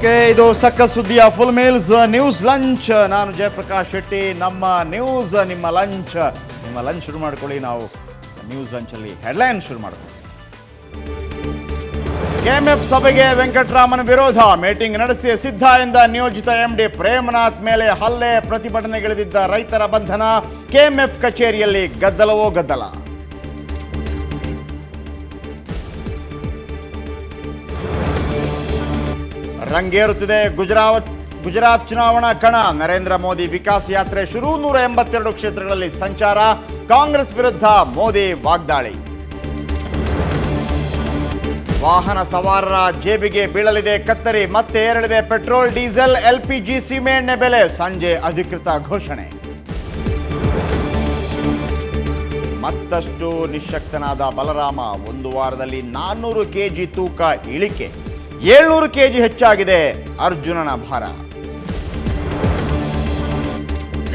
Okay, ಇದು ಸಕ್ಕತ್ ಸುದ್ದಿಯ ಫುಲ್ ಮೀಲ್ಸ್ ನ್ಯೂಸ್ ಲಂಚ್. ನಾನು ಜಯಪ್ರಕಾಶ್ ಶೆಟ್ಟಿ. ನಮ್ಮ ನ್ಯೂಸ್ ನಿಮ್ಮ ಲಂಚ್ ಶುರು ಮಾಡ್ಕೊಳ್ಳಿ. ನಾವು ನ್ಯೂಸ್ ಲಂಚಲ್ಲಿ ಹೆಡ್ಲೈನ್ ಶುರು ಮಾಡ್ಕೊಳ್ಳಿ. ಕೆಎಂಎಫ್ ಸಭೆಗೆ ವೆಂಕಟರಾಮನ್ ವಿರೋಧ, ಮೀಟಿಂಗ್ ನಡೆಸಿ ಸಿದ್ಧ ಎಂದ ನಿಯೋಜಿತ ಎಂಡಿ ಪ್ರೇಮನಾಥ್ ಮೇಲೆ ಹಲ್ಲೆ, ಪ್ರತಿಭಟನೆಗಿಳಿದಿದ್ದ ರೈತರ ಬಂಧನ, ಕೆಎಂಎಫ್ ಕಚೇರಿಯಲ್ಲಿ ಗದ್ದಲವೋ ಗದ್ದಲ. ರಂಗೇರುತ್ತಿದೆ ಗುಜರಾತ್ ಚುನಾವಣಾ ಕಣ. ನರೇಂದ್ರ ಮೋದಿ ವಿಕಾಸ್ ಯಾತ್ರೆ ಶುರು, 182 ಕ್ಷೇತ್ರಗಳಲ್ಲಿ ಸಂಚಾರ. ಕಾಂಗ್ರೆಸ್ ವಿರುದ್ಧ ಮೋದಿ ವಾಗ್ದಾಳಿ. ವಾಹನ ಸವಾರರ ಜೇಬಿಗೆ ಬೀಳಲಿದೆ ಕತ್ತರಿ, ಮತ್ತೆ ಏರಲಿದೆ ಪೆಟ್ರೋಲ್, ಡೀಸೆಲ್, ಎಲ್ಪಿಜಿ, ಸೀಮೆಎಣ್ಣೆ ಬೆಲೆ. ಸಂಜೆ ಅಧಿಕೃತ ಘೋಷಣೆ. ಮತ್ತಷ್ಟು ನಿಶಕ್ತನಾದ ಬಲರಾಮ, ಒಂದು ವಾರದಲ್ಲಿ 400 ಕೆಜಿ ತೂಕ ಇಳಿಕೆ, 700 ಕೆಜಿ ಹೆಚ್ಚಾಗಿದೆ ಅರ್ಜುನನ ಭಾರ.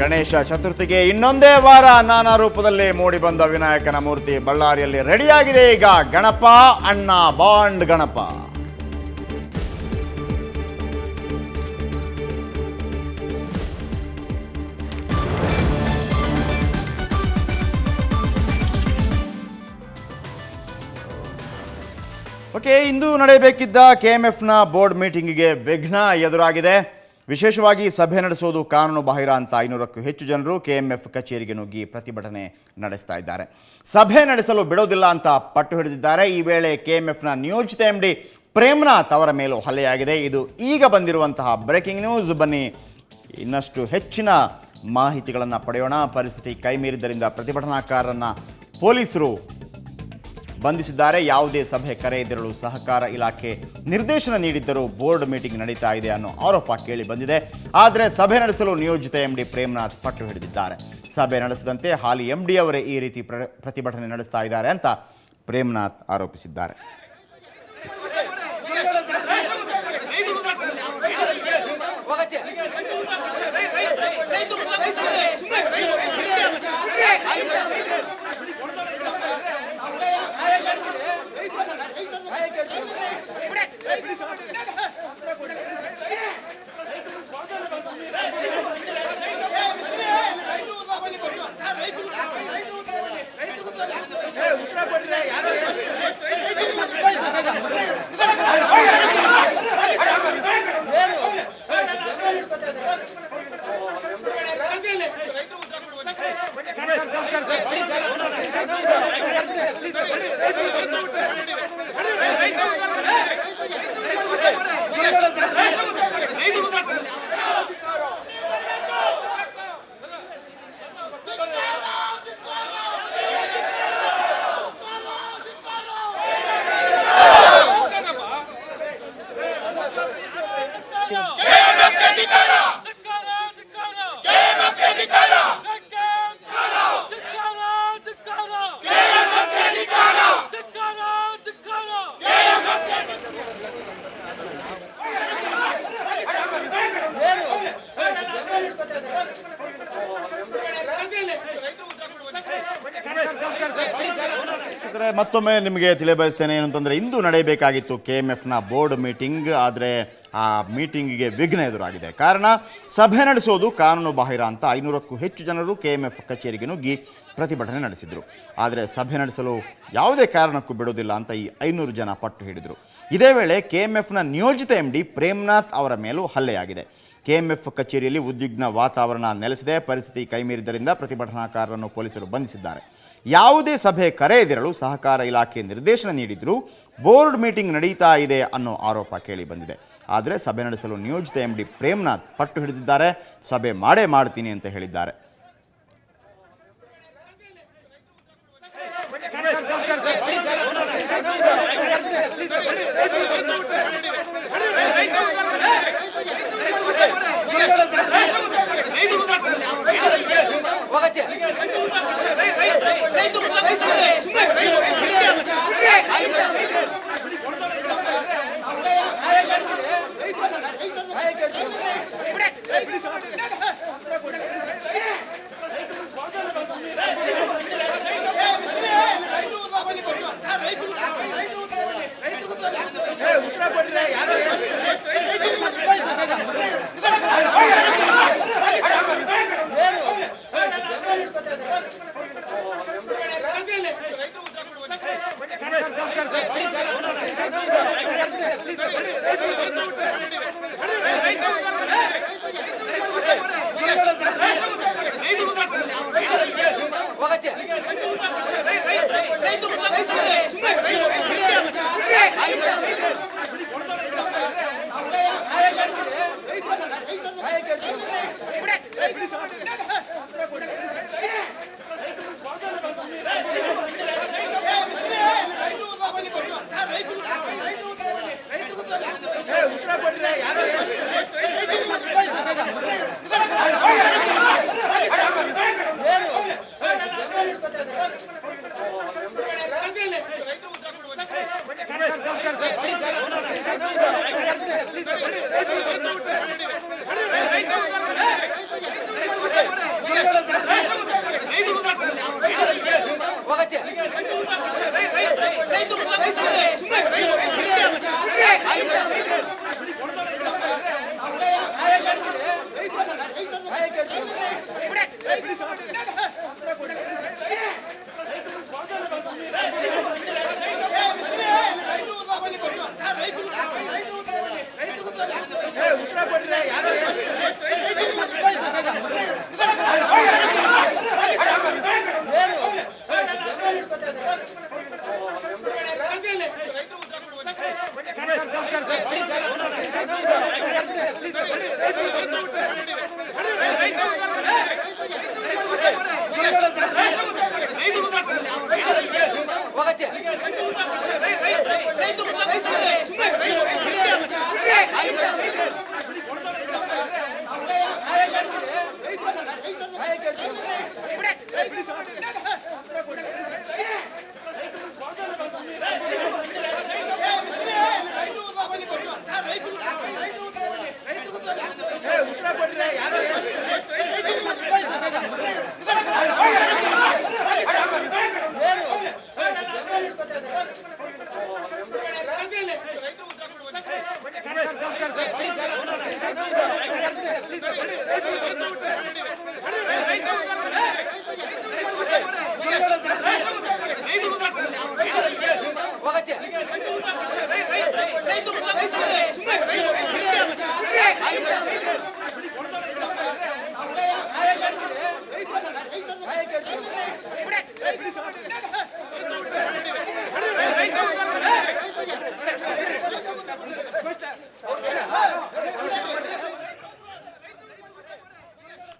ಗಣೇಶ ಚತುರ್ಥಿಗೆ ಇನ್ನೊಂದೇ ವಾರ. ನಾನಾ ರೂಪದಲ್ಲಿ ಮೂಡಿಬಂದ ವಿನಾಯಕನ ಮೂರ್ತಿ ಬಳ್ಳಾರಿಯಲ್ಲಿ ರೆಡಿಯಾಗಿದೆ. ಈಗ ಗಣಪ ಅಣ್ಣ ಬಾಂಡ್ ಗಣಪ. ಓಕೆ, ಇಂದು ನಡೆಯಬೇಕಿದ್ದ ಕೆಎಂಎಫ್ನ ಬೋರ್ಡ್ ಮೀಟಿಂಗಿಗೆ ವಿಘ್ನ ಎದುರಾಗಿದೆ. ವಿಶೇಷವಾಗಿ ಸಭೆ ನಡೆಸುವುದು ಕಾನೂನು ಬಾಹಿರ ಅಂತ 500ಕ್ಕೂ ಹೆಚ್ಚು ಜನರು ಕೆಎಂಎಫ್ ಕಚೇರಿಗೆ ನುಗ್ಗಿ ಪ್ರತಿಭಟನೆ ನಡೆಸ್ತಾ ಇದ್ದಾರೆ. ಸಭೆ ನಡೆಸಲು ಬಿಡೋದಿಲ್ಲ ಅಂತ ಪಟ್ಟು ಹಿಡಿದಿದ್ದಾರೆ. ಈ ವೇಳೆ ಕೆಎಂಎಫ್ನ ನಿಯೋಜಿತ ಎಂಡಿ ಪ್ರೇಮನಾಥ್ ಅವರ ಮೇಲೂ ಹಲ್ಲೆಯಾಗಿದೆ. ಇದು ಈಗ ಬಂದಿರುವಂತಹ ಬ್ರೇಕಿಂಗ್ ನ್ಯೂಸ್. ಬನ್ನಿ ಇನ್ನಷ್ಟು ಹೆಚ್ಚಿನ ಮಾಹಿತಿಗಳನ್ನು ಪಡೆಯೋಣ. ಪರಿಸ್ಥಿತಿ ಕೈಮೀರಿದ್ದರಿಂದ ಪ್ರತಿಭಟನಾಕಾರರನ್ನು ಪೊಲೀಸರು ಬಂಧಿಸಿದ್ದಾರೆ. ಯಾವುದೇ ಸಭೆ ಕರೆಯದಿರಲು ಸಹಕಾರ ಇಲಾಖೆ ನಿರ್ದೇಶನ ನೀಡಿದ್ದರೂ ಬೋರ್ಡ್ ಮೀಟಿಂಗ್ ನಡೀತಾ ಇದೆ ಅನ್ನೋ ಆರೋಪ ಕೇಳಿ ಬಂದಿದೆ. ಆದರೆ ಸಭೆ ನಡೆಸಲು ನಿಯೋಜಿತ ಎಂಡಿ ಪ್ರೇಮನಾಥ್ ಪಟ್ಟು ಹಿಡಿದಿದ್ದಾರೆ. ಸಭೆ ನಡೆಸದಂತೆ ಹಾಲಿ ಎಂಡಿ ಅವರೇ ಈ ರೀತಿ ಪ್ರತಿಭಟನೆ ನಡೆಸ್ತಾ ಇದ್ದಾರೆ ಅಂತ ಪ್ರೇಮನಾಥ್ ಆರೋಪಿಸಿದ್ದಾರೆ. ಮತ್ತೊಮ್ಮೆ ನಿಮಗೆ ತಿಳಿಯಬಯಸ್ತೇನೆ ಏನಂತಂದರೆ, ಇಂದು ನಡೆಯಬೇಕಾಗಿತ್ತು ಕೆಎಂಎಫ್ನ ಬೋರ್ಡ್ ಮೀಟಿಂಗ್. ಆದರೆ ಆ ಮೀಟಿಂಗಿಗೆ ವಿಘ್ನ ಎದುರಾಗಿದೆ. ಕಾರಣ, ಸಭೆ ನಡೆಸೋದು ಕಾನೂನು ಬಾಹಿರ ಅಂತ 500ಕ್ಕೂ ಹೆಚ್ಚು ಜನರು ಕೆಎಂಎಫ್ ಕಚೇರಿಗೆ ನುಗ್ಗಿ ಪ್ರತಿಭಟನೆ ನಡೆಸಿದರು. ಆದರೆ ಸಭೆ ನಡೆಸಲು ಯಾವುದೇ ಕಾರಣಕ್ಕೂ ಬಿಡೋದಿಲ್ಲ ಅಂತ ಈ 500 ಜನ ಪಟ್ಟು ಹಿಡಿದರು. ಇದೇ ವೇಳೆ ಕೆಎಂಎಫ್ನ ನಿಯೋಜಿತ ಎಂಡಿ ಪ್ರೇಮನಾಥ್ ಅವರ ಮೇಲೂ ಹಲ್ಲೆಯಾಗಿದೆ. ಕೆಎಂಎಫ್ ಕಚೇರಿಯಲ್ಲಿ ಉದ್ವಿಗ್ನ ವಾತಾವರಣ ನೆಲೆಸಿದೆ. ಪರಿಸ್ಥಿತಿ ಕೈಮೀರಿದ್ದರಿಂದ ಪ್ರತಿಭಟನಾಕಾರರನ್ನು ಪೊಲೀಸರು ಬಂಧಿಸಿದ್ದಾರೆ. ಯಾವುದೇ ಸಭೆ ಕರೆಯದಿರಲು ಸಹಕಾರ ಇಲಾಖೆ ನಿರ್ದೇಶನ ನೀಡಿದ್ರೂ ಬೋರ್ಡ್ ಮೀಟಿಂಗ್ ನಡೀತಾ ಇದೆ ಅನ್ನೋ ಆರೋಪ ಕೇಳಿ ಬಂದಿದೆ. ಆದರೆ ಸಭೆ ನಡೆಸಲು ನಿಯೋಜಿತ ಎಂಡಿ ಪ್ರೇಮನಾಥ್ ಪಟ್ಟು ಹಿಡಿದಿದ್ದಾರೆ. ಸಭೆ ಮಾಡೇ ಮಾಡ್ತೀನಿ ಅಂತ ಹೇಳಿದ್ದಾರೆ.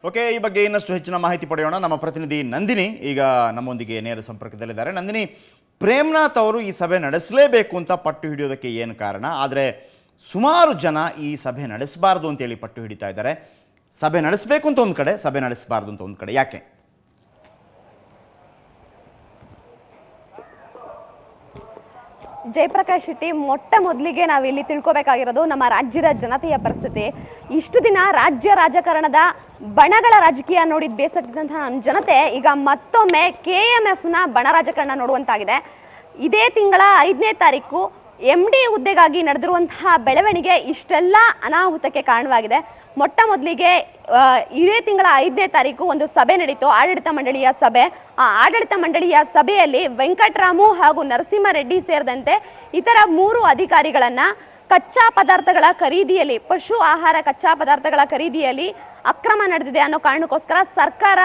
ಓಕೆ, ಈ ಬಗ್ಗೆ ಇನ್ನಷ್ಟು ಹೆಚ್ಚಿನ ಮಾಹಿತಿ ಪಡೆಯೋಣ. ನಮ್ಮ ಪ್ರತಿನಿಧಿ ನಂದಿನಿ ಈಗ ನಮ್ಮೊಂದಿಗೆ ನೇರ ಸಂಪರ್ಕದಲ್ಲಿದ್ದಾರೆ. ನಂದಿನಿ, ಪ್ರೇಮ್ನಾಥ್ ಅವರು ಈ ಸಭೆ ನಡೆಸಲೇಬೇಕು ಅಂತ ಪಟ್ಟು ಹಿಡಿಯೋದಕ್ಕೆ ಏನು ಕಾರಣ? ಆದರೆ ಸುಮಾರು ಜನ ಈ ಸಭೆ ನಡೆಸಬಾರ್ದು ಅಂತೇಳಿ ಪಟ್ಟು ಹಿಡಿತಾ ಇದ್ದಾರೆ. ಸಭೆ ನಡೆಸಬೇಕು ಅಂತ ಒಂದು ಕಡೆ, ಸಭೆ ನಡೆಸಬಾರ್ದು ಅಂತ ಒಂದು ಕಡೆ, ಯಾಕೆ? ಜಯಪ್ರಕಾಶ್ ಶೆಟ್ಟಿ, ಮೊಟ್ಟ ಮೊದಲಿಗೆ ನಾವಿಲ್ಲಿ ತಿಳ್ಕೊಬೇಕಾಗಿರೋದು ನಮ್ಮ ರಾಜ್ಯದ ಜನತೆಯ ಪರಿಸ್ಥಿತಿ. ಇಷ್ಟು ದಿನ ರಾಜ್ಯ ರಾಜಕಾರಣದ ಬಣಗಳ ರಾಜಕೀಯ ನೋಡಿದ ಬೇಸತ್ತಿದಂತಹ ನಮ್ಮ ಜನತೆ ಈಗ ಮತ್ತೊಮ್ಮೆ KMFನ ಬಣ ರಾಜಕಾರಣ ನೋಡುವಂತಾಗಿದೆ. ಇದೇ ತಿಂಗಳ 5ನೇ ತಾರೀಕು MD ಹುದ್ದೆಗಾಗಿ ನಡೆದಿರುವಂತಹ ಬೆಳವಣಿಗೆ ಇಷ್ಟೆಲ್ಲ ಅನಾಹುತಕ್ಕೆ ಕಾರಣವಾಗಿದೆ. ಮೊಟ್ಟ ಮೊದಲಿಗೆ ಇದೇ ತಿಂಗಳ 5ನೇ ತಾರೀಕು ಒಂದು ಸಭೆ ನಡೀತು, ಆಡಳಿತ ಮಂಡಳಿಯ ಸಭೆ. ಆ ಆಡಳಿತ ಮಂಡಳಿಯ ಸಭೆಯಲ್ಲಿ ವೆಂಕಟರಾಮು ಹಾಗೂ ನರಸಿಂಹರೆಡ್ಡಿ ಸೇರಿದಂತೆ ಇತರ 3 ಅಧಿಕಾರಿಗಳನ್ನ ಕಚ್ಚಾ ಪದಾರ್ಥಗಳ ಖರೀದಿಯಲ್ಲಿ, ಪಶು ಆಹಾರ ಕಚ್ಚಾ ಪದಾರ್ಥಗಳ ಖರೀದಿಯಲ್ಲಿ ಅಕ್ರಮ ನಡೆದಿದೆ ಅನ್ನೋ ಕಾರಣಕ್ಕೋಸ್ಕರ ಸರ್ಕಾರ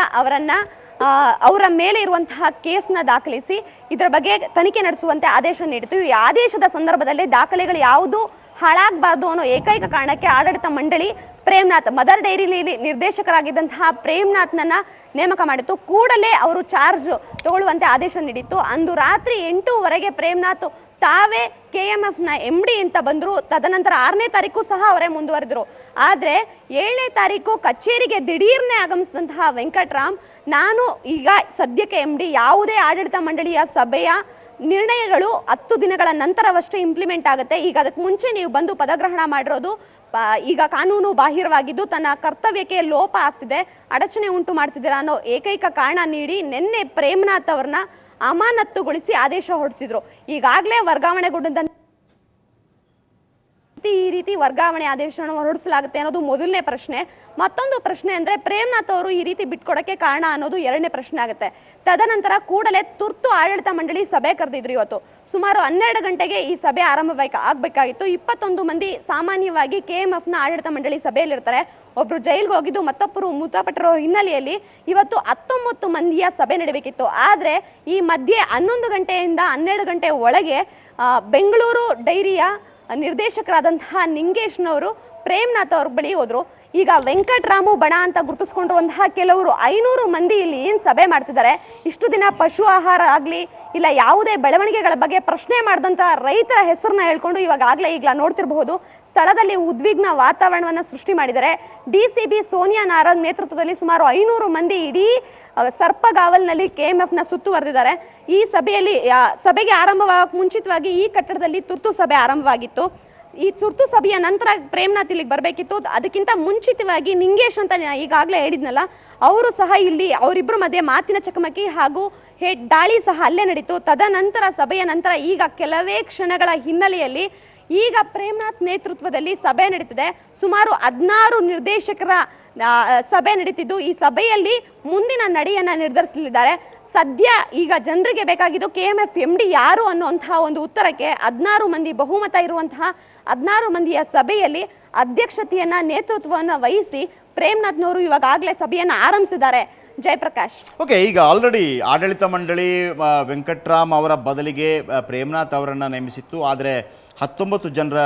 ಅವರ ಮೇಲೆ ಇರುವಂತಹ ಕೇಸ್ನ ದಾಖಲಿಸಿ ಇದರ ಬಗ್ಗೆ ತನಿಖೆ ನಡೆಸುವಂತೆ ಆದೇಶ ನೀಡಿತು. ಈ ಆದೇಶದ ಸಂದರ್ಭದಲ್ಲಿ ದಾಖಲೆಗಳು ಯಾವುದು ಹಾಳಾಗಬಾರ್ದು ಅನ್ನೋ ಏಕೈಕ ಕಾರಣಕ್ಕೆ ಆಡಳಿತ ಮಂಡಳಿ ಪ್ರೇಮ್ನಾಥ್, ಮದರ್ ಡೈರಿಲಿ ನಿರ್ದೇಶಕರಾಗಿದ್ದಂತಹ ಪ್ರೇಮ್ನಾಥ್ನನ್ನ ನೇಮಕ ಮಾಡಿತ್ತು. ಕೂಡಲೇ ಅವರು ಚಾರ್ಜ್ ತಗೊಳ್ಳುವಂತೆ ಆದೇಶ ನೀಡಿತ್ತು. ಅಂದು ರಾತ್ರಿ 8:00ವರೆಗೆ ಪ್ರೇಮ್ನಾಥ್ ತಾವೇ KMFನ MD ಅಂತ ಬಂದರು. ತದನಂತರ 6ನೇ ತಾರೀಕು ಸಹ ಅವರೇ ಮುಂದುವರೆದರು. ಆದರೆ 7ನೇ ತಾರೀಕು ಕಚೇರಿಗೆ ದಿಢೀರ್ನೆ ಆಗಮಿಸಿದಂತಹ ವೆಂಕಟರಾಮ್, ನಾನು ಈಗ ಸದ್ಯಕ್ಕೆ MD, ಯಾವುದೇ ಆಡಳಿತ ಮಂಡಳಿಯ ಸಭೆಯ ನಿರ್ಣಯಗಳು 10 ದಿನಗಳ ನಂತರವಷ್ಟೇ ಇಂಪ್ಲಿಮೆಂಟ್ ಆಗುತ್ತೆ. ಈಗ ಅದಕ್ಕೆ ಮುಂಚೆ ನೀವು ಬಂದು ಪದಗ್ರಹಣ ಮಾಡಿರೋದು ಈಗ ಕಾನೂನು ಬಾಹಿರವಾಗಿದ್ದು ತನ್ನ ಕರ್ತವ್ಯಕ್ಕೆ ಲೋಪ ಆಗ್ತಿದೆ, ಅಡಚಣೆ ಉಂಟು ಮಾಡ್ತಿದ್ದೀರಾ ಅನ್ನೋ ಏಕೈಕ ಕಾರಣ ನೀಡಿ ನಿನ್ನೆ ಪ್ರೇಮ್ನಾಥ್ ಅವ್ರನ್ನ ಅಮಾನತುಗೊಳಿಸಿ ಆದೇಶ ಹೊರಡಿಸಿದ್ರು. ಈಗಾಗಲೇ ವರ್ಗಾವಣೆಗೊಂಡ ಈ ರೀತಿ ವರ್ಗಾವಣೆ ಆದೇಶವನ್ನು ಹೊರಡಿಸಲಾಗುತ್ತೆ ಅನ್ನೋದು ಮೊದಲನೇ ಪ್ರಶ್ನೆ. ಮತ್ತೊಂದು ಪ್ರಶ್ನೆ ಅಂದ್ರೆ ಪ್ರೇಮ್ನಾಥ್ ಅವರು ಈ ರೀತಿ ಬಿಟ್ಕೊಡಕ್ಕೆ ಕಾರಣ ಅನ್ನೋದು ಎರಡನೇ ಪ್ರಶ್ನೆ ಆಗುತ್ತೆ. ತದನಂತರ ಕೂಡಲೇ ತುರ್ತು ಆಡಳಿತ ಮಂಡಳಿ ಸಭೆ ಕರೆದಿದ್ರು. ಇವತ್ತು ಸುಮಾರು 12 ಗಂಟೆಗೆ ಈ ಸಭೆ ಆಗ್ಬೇಕಾಗಿತ್ತು. 21 ಮಂದಿ ಸಾಮಾನ್ಯವಾಗಿ KMF ನ ಆಡಳಿತ ಮಂಡಳಿ ಸಭೆಯಲ್ಲಿರ್ತಾರೆ. ಒಬ್ರು ಜೈಲ್ಗೆ ಹೋಗಿದ್ದು ಮತ್ತೊಬ್ಬರು ಮೃತಪಟ್ಟಿರೋ ಹಿನ್ನೆಲೆಯಲ್ಲಿ ಇವತ್ತು 19 ಮಂದಿಯ ಸಭೆ ನಡೆಯಬೇಕಿತ್ತು. ಆದ್ರೆ ಈ ಮಧ್ಯೆ 11 ಗಂಟೆಯಿಂದ 12 ಗಂಟೆ ಒಳಗೆ ಬೆಂಗಳೂರು ಡೈರಿಯ ನಿರ್ದೇಶಕರಾದಂತಹ ನಿಂಗೇಶ್ನವರು ಪ್ರೇಮ್ನಾಥ್ ಅವ್ರ ಬಳಿ ಹೋದ್ರು. ಈಗ ವೆಂಕಟರಾಮು ಬಣ ಅಂತ ಗುರುತಿಸ್ಕೊಂಡಿರುವಂತಹ ಕೆಲವರು 500 ಮಂದಿ ಇಲ್ಲಿ ಏನ್ ಸಭೆ ಮಾಡ್ತಿದ್ದಾರೆ. ಇಷ್ಟು ದಿನ ಪಶು ಆಹಾರ ಆಗ್ಲಿ ಇಲ್ಲ ಯಾವುದೇ ಬೆಳವಣಿಗೆಗಳ ಬಗ್ಗೆ ಪ್ರಶ್ನೆ ಮಾಡಿದಂತಹ ರೈತರ ಹೆಸರನ್ನ ಹೇಳ್ಕೊಂಡು ಈಗಲಾ ನೋಡ್ತಿರಬಹುದು ಸ್ಥಳದಲ್ಲಿ ಉದ್ವಿಗ್ನ ವಾತಾವರಣವನ್ನ ಸೃಷ್ಟಿ ಮಾಡಿದ್ದಾರೆ. DCB ಸೋನಿಯಾ ನಾರಂಗ್ ನೇತೃತ್ವದಲ್ಲಿ ಸುಮಾರು 500 ಮಂದಿ ಇಡೀ ಸರ್ಪಗಾವಲ್ನಲ್ಲಿ KMF ನ ಸುತ್ತುವರೆದಿದ್ದಾರೆ. ಈ ಸಭೆಗೆ ಆರಂಭವಾಗಕ್ಕೆ ಮುಂಚಿತವಾಗಿ ಈ ಕಟ್ಟಡದಲ್ಲಿ ತುರ್ತು ಸಭೆ ಆರಂಭವಾಗಿತ್ತು. ಈ ತುರ್ತು ಸಭೆಯ ನಂತರ ಪ್ರೇಮ್ನಾಥ್ ಇಲ್ಲಿಗೆ ಬರಬೇಕಿತ್ತು. ಅದಕ್ಕಿಂತ ಮುಂಚಿತವಾಗಿ ನಿಂಗೇಶ್ ಅಂತ ಈಗಾಗಲೇ ಹೇಳಿದ್ನಲ್ಲ, ಅವರು ಸಹ ಇಲ್ಲಿ ಅವರಿಬ್ಬರ ಮಧ್ಯೆ ಮಾತಿನ ಚಕಮಕಿ ಹಾಗೂ ದಾಳಿ ಸಹ ಅಲ್ಲೇ ನಡೀತು. ತದನಂತರ ಸಭೆಯ ನಂತರ ಈಗ ಕೆಲವೇ ಕ್ಷಣಗಳ ಹಿನ್ನೆಲೆಯಲ್ಲಿ ಈಗ ಪ್ರೇಮ್ನಾಥ್ ನೇತೃತ್ವದಲ್ಲಿ ಸಭೆ ನಡೀತಿದೆ. ಸುಮಾರು 16 ನಿರ್ದೇಶಕರ ಸಭೆ ನಡೀತಿದ್ದು ಈ ಸಭೆಯಲ್ಲಿ ಮುಂದಿನ ನಡೆಯನ್ನ ನಿರ್ಧರಿಸಲಿದ್ದಾರೆ. ಸದ್ಯ ಈಗ ಜನರಿಗೆ ಬೇಕಾಗಿದ್ದು KMF MD ಯಾರು ಅನ್ನುವಂತಹ ಒಂದು ಉತ್ತರಕ್ಕೆ 16 ಮಂದಿ ಬಹುಮತ ಇರುವಂತಹ 16 ಮಂದಿಯ ಸಭೆಯಲ್ಲಿ ಅಧ್ಯಕ್ಷತೆಯನ್ನ ನೇತೃತ್ವವನ್ನು ವಹಿಸಿ ಪ್ರೇಮ್ನಾಥ್ನವರು ಇವಾಗಲೇ ಸಭೆಯನ್ನು ಆರಂಭಿಸಿದ್ದಾರೆ. ಜಯಪ್ರಕಾಶ್. ಓಕೆ, ಈಗ ಆಲ್ರೆಡಿ ಆಡಳಿತ ಮಂಡಳಿ ವೆಂಕಟ್ರಾಮ್ ಅವರ ಬದಲಿಗೆ ಪ್ರೇಮ್ನಾಥ್ ಅವರನ್ನು ನೇಮಿಸಿತ್ತು. ಆದರೆ 19 ಜನರ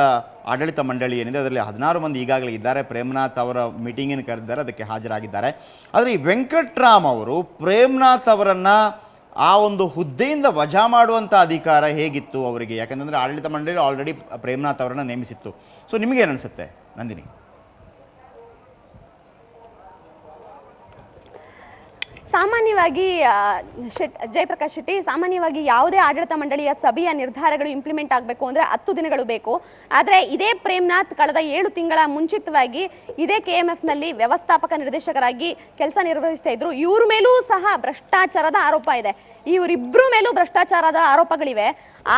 ಆಡಳಿತ ಮಂಡಳಿ ಏನಿದೆ ಅದರಲ್ಲಿ 16 ಮಂದಿ ಈಗಾಗಲೇ ಇದ್ದಾರೆ. ಪ್ರೇಮ್ನಾಥ್ ಅವರ ಮೀಟಿಂಗನ್ನು ಕರೆದಿದ್ದಾರೆ, ಅದಕ್ಕೆ ಹಾಜರಾಗಿದ್ದಾರೆ. ಆದರೆ ಈ ವೆಂಕಟ್ರಾಮ್ ಅವರು ಪ್ರೇಮ್ನಾಥ್ ಅವರನ್ನು ಆ ಒಂದು ಹುದ್ದೆಯಿಂದ ವಜಾ ಮಾಡುವಂಥ ಅಧಿಕಾರ ಹೇಗಿತ್ತು ಅವರಿಗೆ? ಯಾಕಂತಂದರೆ ಆಡಳಿತ ಮಂಡಳಿ ಆಲ್ರೆಡಿ ಪ್ರೇಮ್ನಾಥ್ ಅವರನ್ನು ನೇಮಿಸಿತ್ತು. ಸೊ ನಿಮಗೇನು ಅನಿಸುತ್ತೆ ನಂದಿನಿ? ಸಾಮಾನ್ಯವಾಗಿ ಜಯಪ್ರಕಾಶ್ ಶೆಟ್ಟಿ, ಸಾಮಾನ್ಯವಾಗಿ ಯಾವುದೇ ಆಡಳಿತ ಮಂಡಳಿಯ ಸಭೆಯ ನಿರ್ಧಾರಗಳು ಇಂಪ್ಲಿಮೆಂಟ್ ಆಗಬೇಕು ಅಂದರೆ 10 ದಿನಗಳು ಬೇಕು. ಆದರೆ ಇದೇ ಪ್ರೇಮ್ನಾಥ್ ಕಳೆದ 7 ತಿಂಗಳ ಮುಂಚಿತವಾಗಿ ಇದೇ KMFನಲ್ಲಿ ವ್ಯವಸ್ಥಾಪಕ ನಿರ್ದೇಶಕರಾಗಿ ಕೆಲಸ ನಿರ್ವಹಿಸ್ತಾ ಇದ್ರು. ಇವ್ರ ಮೇಲೂ ಸಹ ಭ್ರಷ್ಟಾಚಾರದ ಆರೋಪ ಇದೆ. ಇವರಿಬ್ಬರ ಮೇಲೂ ಭ್ರಷ್ಟಾಚಾರದ ಆರೋಪಗಳಿವೆ.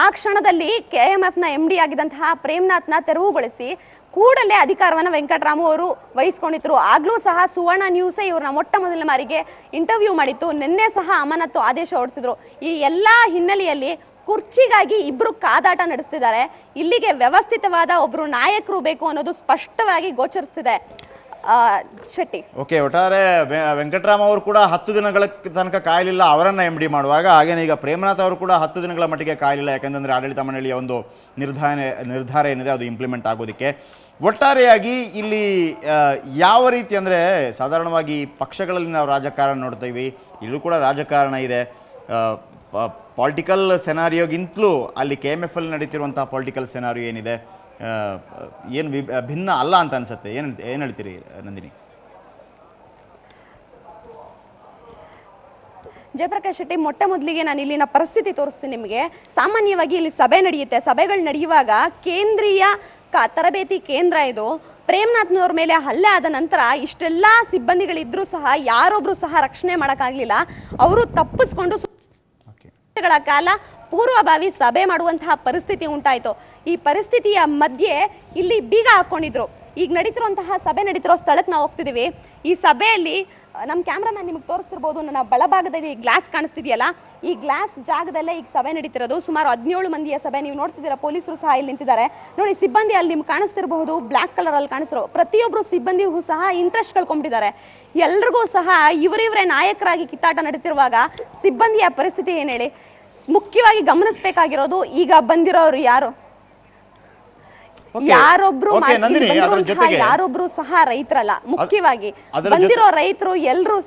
ಆ ಕ್ಷಣದಲ್ಲಿ KMFನ MD ಆಗಿದ್ದಂತಹ ಪ್ರೇಮ್ನಾಥ್ನ ತೆರವುಗೊಳಿಸಿ ಕೂಡಲೇ ಅಧಿಕಾರವನ್ನು ವೆಂಕಟರಾಮು ಅವರು ವಹಿಸ್ಕೊಂಡಿದ್ರು. ಆಗ್ಲೂ ಸಹ ಸುವರ್ಣ ನ್ಯೂಸೇ ಇವ್ರನ್ನ ಮೊಟ್ಟ ಮೊದಲ ಬಾರಿಗೆ ಇಂಟರ್ವ್ಯೂ ಮಾಡಿತ್ತು. ನಿನ್ನೆ ಸಹ ಅಮಾನತು ಆದೇಶ ಹೊರಡಿಸಿದ್ರು. ಈ ಎಲ್ಲಾ ಹಿನ್ನೆಲೆಯಲ್ಲಿ ಕುರ್ಚಿಗಾಗಿ ಇಬ್ರು ಕಾದಾಟ ನಡೆಸ್ತಿದ್ದಾರೆ. ಇಲ್ಲಿಗೆ ವ್ಯವಸ್ಥಿತವಾದ ಒಬ್ರು ನಾಯಕರು ಬೇಕು ಅನ್ನೋದು ಸ್ಪಷ್ಟವಾಗಿ ಗೋಚರಿಸ್ತಿದೆ. ಶೆಟ್ಟಿ, ಓಕೆ, ಒಟ್ಟಾರೆ ವೆಂಕಟರಾಮ್ ಅವರು ಕೂಡ 10 ದಿನಗಳ ತನಕ ಕಾಯಲಿಲ್ಲ ಅವರನ್ನು MD ಮಾಡುವಾಗ. ಹಾಗೇನೆ ಈಗ ಪ್ರೇಮ್ನಾಥ್ ಅವರು ಕೂಡ 10 ದಿನಗಳ ಮಟ್ಟಿಗೆ ಕಾಯಲಿಲ್ಲ, ಯಾಕಂತಂದರೆ ಆಡಳಿತ ಮಂಡಳಿಯ ಒಂದು ನಿರ್ಧಾರ ಏನಿದೆ ಅದು ಇಂಪ್ಲಿಮೆಂಟ್ ಆಗೋದಕ್ಕೆ. ಒಟ್ಟಾರೆಯಾಗಿ ಇಲ್ಲಿ ಯಾವ ರೀತಿ ಅಂದರೆ, ಸಾಧಾರಣವಾಗಿ ಪಕ್ಷಗಳಲ್ಲಿ ನಾವು ರಾಜಕಾರಣ ನೋಡ್ತೀವಿ, ಇಲ್ಲೂ ಕೂಡ ರಾಜಕಾರಣ ಇದೆ. ಪಾಲಿಟಿಕಲ್ ಸೆನಾರಿಯೋಗಿಂತಲೂ ಅಲ್ಲಿ KMFಲ್ಲಿ ನಡೀತಿರುವಂಥ ಪಾಲಿಟಿಕಲ್ ಸೆನಾರಿಯೋ ಏನಿದೆ ಏನು ಭಿನ್ನ ಅಲ್ಲ ಅಂತ ಅನ್ಸುತ್ತೆ. ಏನು ಹೇಳ್ತೀರಿ ನಂದಿನಿ? ಜಯಪ್ರಕಾಶ್ ಶೆಟ್ಟಿ, ಮೊಟ್ಟ ಮೊದಲಿಗೆ ನಾನು ಇಲ್ಲಿನ ಪರಿಸ್ಥಿತಿ ತೋರಿಸ್ತೀನಿ ನಿಮಗೆ. ಸಾಮಾನ್ಯವಾಗಿ ಇಲ್ಲಿ ಸಭೆ ನಡೆಯುತ್ತೆ. ಸಭೆಗಳು ನಡೆಯುವಾಗ ಕೇಂದ್ರೀಯ ತರಬೇತಿ ಕೇಂದ್ರ ಇದು. ಪ್ರೇಮ್ನಾಥ್ನವ್ರ ಮೇಲೆ ಹಲ್ಲೆ ಆದ ನಂತರ ಇಷ್ಟೆಲ್ಲ ಸಿಬ್ಬಂದಿಗಳಿದ್ರೂ ಸಹ ಯಾರೊಬ್ರು ಸಹ ರಕ್ಷಣೆ ಮಾಡೋಕ್ಕಾಗಲಿಲ್ಲ. ಅವರು ತಪ್ಪಿಸ್ಕೊಂಡು ಗಳ ಕಾಲ ಪೂರ್ವಭಾವಿ ಸಭೆ ಮಾಡುವಂತಹ ಪರಿಸ್ಥಿತಿ ಉಂಟಾಯಿತು. ಈ ಪರಿಸ್ಥಿತಿಯ ಮಧ್ಯೆ ಇಲ್ಲಿ ಬೀಗ ಹಾಕೊಂಡಿದ್ರು. ಈಗ ನಡೀತಿರುವಂತಹ ಸಭೆ ನಡೀತಿರೋ ಸ್ಥಳಕ್ಕೆ ನಾವು ಹೋಗ್ತಿದ್ದೀವಿ. ಈ ಸಭೆಯಲ್ಲಿ ನಮ್ಮ ಕ್ಯಾಮ್ರಾಮನ್ ನಿಮಗೆ ತೋರಿಸ್ತಿರ್ಬೋದು, ನನ್ನ ಬಲಭಾಗದಲ್ಲಿ ಗ್ಲಾಸ್ ಕಾಣಿಸ್ತಿದೆಯಲ್ಲ, ಈ ಗ್ಲಾಸ್ ಜಾಗದಲ್ಲೇ ಈಗ ಸಭೆ ನಡೀತಿರೋದು. ಸುಮಾರು 17 ಮಂದಿಯ ಸಭೆ. ನೀವು ನೋಡ್ತಿದ್ದೀರಾ, ಪೊಲೀಸರು ಸಹ ಇಲ್ಲಿ ನಿಂತಿದ್ದಾರೆ ನೋಡಿ. ಸಿಬ್ಬಂದಿ ಅಲ್ಲಿ ನಿಮ್ಗೆ ಕಾಣಿಸ್ತಿರಬಹುದು, ಬ್ಲ್ಯಾಕ್ ಕಲರ್ ಅಲ್ಲಿ ಕಾಣಿಸ್ತಿರೋ ಪ್ರತಿಯೊಬ್ಬರು ಸಿಬ್ಬಂದಿಗೂ ಸಹ ಇಂಟ್ರೆಸ್ಟ್ ಕಳ್ಕೊಂಡ್ಬಿಟ್ಟಿದ್ದಾರೆ. ಎಲ್ರಿಗೂ ಸಹ ಇವರೇ ನಾಯಕರಾಗಿ ಕಿತ್ತಾಟ ನಡೀತಿರುವಾಗ ಸಿಬ್ಬಂದಿಯ ಪರಿಸ್ಥಿತಿ ಏನು ಹೇಳಿ? ಮುಖ್ಯವಾಗಿ ಗಮನಿಸಬೇಕಾಗಿರೋದು ಈಗ ಬಂದಿರೋರು ಯಾರು? ಯಾರೊಬ್ರು ಸಹ ರೈತರಲ್ಲ. ಮುಖ್ಯವಾಗಿ ಬಂದಿರೋ ರೈತರು ಎಲ್ಲರೂ.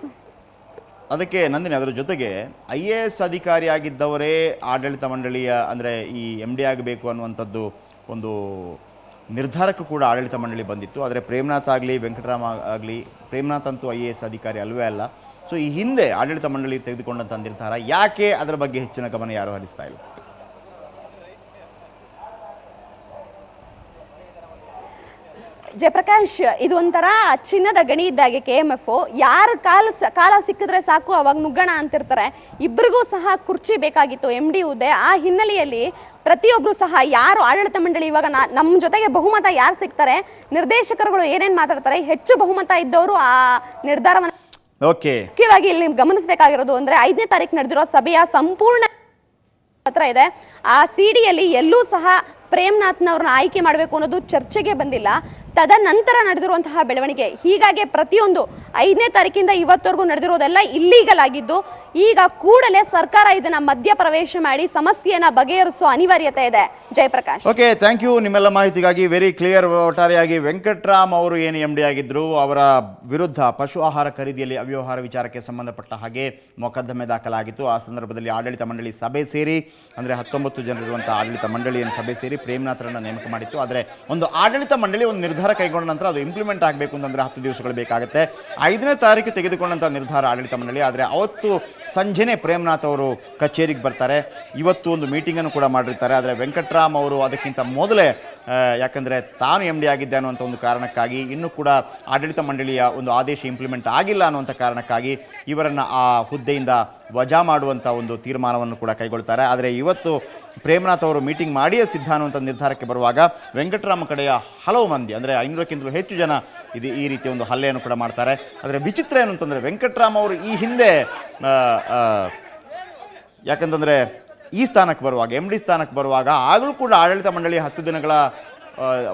ಅದಕ್ಕೆ ನಂದಿನಿ, ಅದರ ಜೊತೆಗೆ IAS ಅಧಿಕಾರಿಯಾಗಿದ್ದವರೇ ಆಡಳಿತ ಮಂಡಳಿಯ ಅಂದರೆ ಈ MD ಆಗಬೇಕು ಅನ್ನುವಂಥದ್ದು ಒಂದು ನಿರ್ಧಾರಕ್ಕೂ ಕೂಡ ಆಡಳಿತ ಮಂಡಳಿ ಬಂದಿತ್ತು. ಆದರೆ ಪ್ರೇಮ್ನಾಥ್ ಆಗಲಿ ವೆಂಕಟರಾಮ ಆಗಲಿ, ಪ್ರೇಮ್ನಾಥ್ ಅಂತೂ IAS ಅಧಿಕಾರಿ ಅಲ್ವೇ ಅಲ್ಲ. ಸೊ ಈ ಹಿಂದೆ ಆಡಳಿತ ಮಂಡಳಿ ತೆಗೆದುಕೊಂಡಂಥ ನಿರ್ಧಾರ ಯಾಕೆ ಅದರ ಬಗ್ಗೆ ಹೆಚ್ಚಿನ ಗಮನ ಯಾರು ಹರಿಸ್ತಾ ಇಲ್ಲ? ಜಯಪ್ರಕಾಶ್, ಇದು ಒಂಥರ ಚಿನ್ನದ ಗಣಿ ಇದ್ದಾಗೆ KMF. ಯಾರ ಕಾಲ ಸಿಕ್ಕಿದ್ರೆ ಸಾಕು ಅವಾಗ ನುಗ್ಗಣ ಅಂತಿರ್ತಾರೆ. ಇಬ್ಬರಿಗೂ ಸಹ ಕುರ್ಚಿ ಬೇಕಾಗಿತ್ತು, MD ಹುದ್ದೆ. ಆ ಹಿನ್ನೆಲೆಯಲ್ಲಿ ಪ್ರತಿಯೊಬ್ರು ಸಹ ಯಾರು ಆಡಳಿತ ಮಂಡಳಿ ಇವಾಗ ನಮ್ಮ ಜೊತೆಗೆ ಬಹುಮತ ಯಾರು ಸಿಗ್ತಾರೆ, ನಿರ್ದೇಶಕರುಗಳು ಏನೇನ್ ಮಾತಾಡ್ತಾರೆ, ಹೆಚ್ಚು ಬಹುಮತ ಇದ್ದವರು ಆ ನಿರ್ಧಾರವನ್ನು ಮುಖ್ಯವಾಗಿ ಇಲ್ಲಿ ಗಮನಿಸಬೇಕಾಗಿರೋದು ಅಂದ್ರೆ 5ನೇ ತಾರೀಕು ನಡೆದಿರೋ ಸಭೆಯ ಸಂಪೂರ್ಣ ಪತ್ರ ಇದೆ. ಆ ಸಿಡಿಯಲ್ಲಿ ಎಲ್ಲೂ ಸಹ ಪ್ರೇಮ್ನಾಥ್ನವ್ರನ್ನ ಆಯ್ಕೆ ಮಾಡಬೇಕು ಅನ್ನೋದು ಚರ್ಚೆಗೆ ಬಂದಿಲ್ಲ. ತದನಂತರ ನಡೆದಿರುವಂತಹ ಬೆಳವಣಿಗೆ ಹೀಗಾಗಿ ಪ್ರತಿಯೊಂದು 5ನೇ ತಾರೀಕಿಂದ ಇವತ್ತವರೆಗೂ ನಡೆದಿರೋದೆಲ್ಲ ಇಲ್ಲೀಗಲ್ ಆಗಿದ್ದು, ಈಗ ಕೂಡಲೇ ಸರ್ಕಾರ ಇದನ್ನ ಮಧ್ಯ ಪ್ರವೇಶ ಮಾಡಿ ಸಮಸ್ಯೆಯನ್ನ ಬಗೆಹರಿಸುವ ಅನಿವಾರ್ಯತೆ ಇದೆ. ಜಯಪ್ರಕಾಶ್, ಓಕೆ, ಥ್ಯಾಂಕ್ ಯು ನಿಮ್ಮೆಲ್ಲ ಮಾಹಿತಿಗಾಗಿ. Very clear. ಒಟ್ಟಾರೆಯಾಗಿ ವೆಂಕಟರಾಮ್ ಅವರು ಏನು MD ಆಗಿದ್ರು, ಅವರ ವಿರುದ್ಧ ಪಶು ಆಹಾರ ಖರೀದಿಯಲ್ಲಿ ಅವ್ಯವಹಾರ ವಿಚಾರಕ್ಕೆ ಸಂಬಂಧಪಟ್ಟ ಹಾಗೆ ಮೊಕದ್ದಮೆ ದಾಖಲಾಗಿತ್ತು. ಆ ಸಂದರ್ಭದಲ್ಲಿ ಆಡಳಿತ ಮಂಡಳಿ ಸಭೆ ಸೇರಿ, ಅಂದರೆ 19 ಜನರಿರುವಂಥ ಆಡಳಿತ ಮಂಡಳಿಯನ್ನು ಸಭೆ ಸೇರಿ ಪ್ರೇಮ್ನಾಥರನ್ನು ನೇಮಕ ಮಾಡಿತ್ತು. ಆದರೆ ಒಂದು ಆಡಳಿತ ಮಂಡಳಿ ಒಂದು ನಿರ್ಧಾರ ಕೈಗೊಂಡ ನಂತರ ಅದು ಇಂಪ್ಲಿಮೆಂಟ್ ಆಗಬೇಕು ಅಂತಂದರೆ 10 ದಿವಸಗಳು ಬೇಕಾಗುತ್ತೆ. 5ನೇ ತಾರೀಕು ತೆಗೆದುಕೊಂಡಂಥ ನಿರ್ಧಾರ ಆಡಳಿತ ಮಂಡಳಿ. ಆದರೆ ಅವತ್ತು ಸಂಜೆನೇ ಪ್ರೇಮ್ನಾಥ್ ಅವರು ಕಚೇರಿಗೆ ಬರ್ತಾರೆ. ಇವತ್ತು ಒಂದು ಮೀಟಿಂಗನ್ನು ಕೂಡ ಮಾಡಿರ್ತಾರೆ. ಆದರೆ ವೆಂಕಟರಾಮ್ ಅವರು ಅದಕ್ಕಿಂತ ಮೊದಲೇ, ಯಾಕಂದರೆ ತಾನು MD ಆಗಿದ್ದೆ ಅನ್ನುವಂಥ ಒಂದು ಕಾರಣಕ್ಕಾಗಿ, ಇನ್ನೂ ಕೂಡ ಆಡಳಿತ ಮಂಡಳಿಯ ಒಂದು ಆದೇಶ ಇಂಪ್ಲಿಮೆಂಟ್ ಆಗಿಲ್ಲ ಅನ್ನುವಂಥ ಕಾರಣಕ್ಕಾಗಿ ಇವರನ್ನು ಆ ಹುದ್ದೆಯಿಂದ ವಜಾ ಮಾಡುವಂಥ ಒಂದು ತೀರ್ಮಾನವನ್ನು ಕೂಡ ಕೈಗೊಳ್ತಾರೆ. ಆದರೆ ಇವತ್ತು ಪ್ರೇಮ್ನಾಥ್ ಅವರು ಮೀಟಿಂಗ್ ಮಾಡಿಯೇ ಸಿದ್ಧ ಅನ್ನುವಂಥ ನಿರ್ಧಾರಕ್ಕೆ ಬರುವಾಗ ವೆಂಕಟರಾಮ ಕಡೆಯ ಹಲವು ಮಂದಿ, ಅಂದರೆ 500ಕ್ಕಿಂತಲೂ ಹೆಚ್ಚು ಜನ ಈ ರೀತಿಯ ಒಂದು ಹಲ್ಲೆಯನ್ನು ಕೂಡ ಮಾಡ್ತಾರೆ. ಆದರೆ ವಿಚಿತ್ರ ಏನು ಅಂತಂದರೆ, ವೆಂಕಟರಾಮ್ ಅವರು ಈ ಹಿಂದೆ ಯಾಕಂತಂದರೆ ಈ ಸ್ಥಾನಕ್ಕೆ ಬರುವಾಗ, MD ಸ್ಥಾನಕ್ಕೆ ಬರುವಾಗ ಆಗಲೂ ಕೂಡ ಆಡಳಿತ ಮಂಡಳಿ 10 ದಿನಗಳ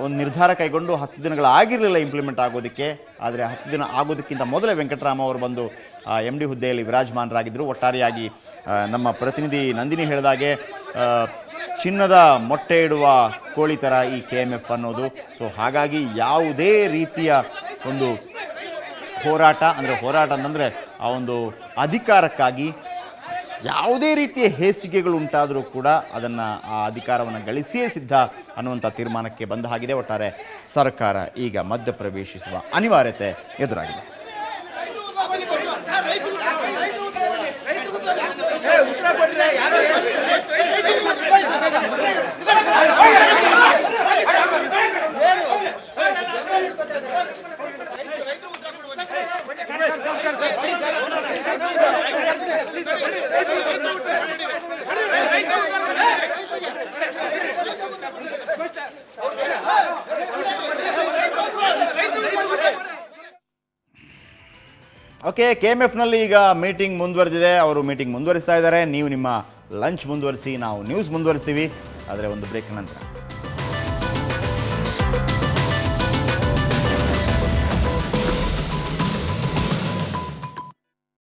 ಒಂದು ನಿರ್ಧಾರ ಕೈಗೊಂಡು 10 ದಿನಗಳಾಗಿರಲಿಲ್ಲ ಇಂಪ್ಲಿಮೆಂಟ್ ಆಗೋದಕ್ಕೆ. ಆದರೆ 10 ದಿನ ಆಗೋದಕ್ಕಿಂತ ಮೊದಲೇ ವೆಂಕಟರಾಮ ಅವರು ಬಂದು MD ಹುದ್ದೆಯಲ್ಲಿ ವಿರಾಜಮಾನರಾಗಿದ್ದರು. ಒಟ್ಟಾರೆಯಾಗಿ ನಮ್ಮ ಪ್ರತಿನಿಧಿ ನಂದಿನಿ ಹೇಳಿದಾಗೆ ಚಿನ್ನದ ಮೊಟ್ಟೆ ಇಡುವ ಕೋಳಿ ಥರ ಈ KMF ಅನ್ನೋದು. ಸೊ ಹಾಗಾಗಿ ಯಾವುದೇ ರೀತಿಯ ಒಂದು ಹೋರಾಟ ಅಂತಂದರೆ ಆ ಒಂದು ಅಧಿಕಾರಕ್ಕಾಗಿ ಯಾವುದೇ ರೀತಿಯ ಹೇಸಿಗೆಗಳು ಉಂಟಾದರೂ ಕೂಡ ಅದನ್ನು, ಆ ಅಧಿಕಾರವನ್ನು ಗಳಿಸಿಯೇ ಸಿದ್ಧ ಅನ್ನುವಂಥ ತೀರ್ಮಾನಕ್ಕೆ ಬಂದ ಹಾಗಿದೆ. ಒಟ್ಟಾರೆ ಸರ್ಕಾರ ಈಗ ಮಧ್ಯಪ್ರವೇಶಿಸುವ ಅನಿವಾರ್ಯತೆ ಎದುರಾಗಿದೆ. ಓಕೆ, KMFನಲ್ಲಿ ಈಗ ಮೀಟಿಂಗ್ ಮುಂದುವರೆದಿದೆ. ಅವರು ಮೀಟಿಂಗ್ ಮುಂದುವರಿಸ್ತಾ ಇದ್ದಾರೆ. ನೀವು ನಿಮ್ಮ ಲಂಚ್ ಮುಂದುವರಿಸಿ, ನಾವು ನ್ಯೂಸ್ ಮುಂದುವರಿಸ್ತೀವಿ. ಆದರೆ ಒಂದು ಬ್ರೇಕ್ ನಂತರ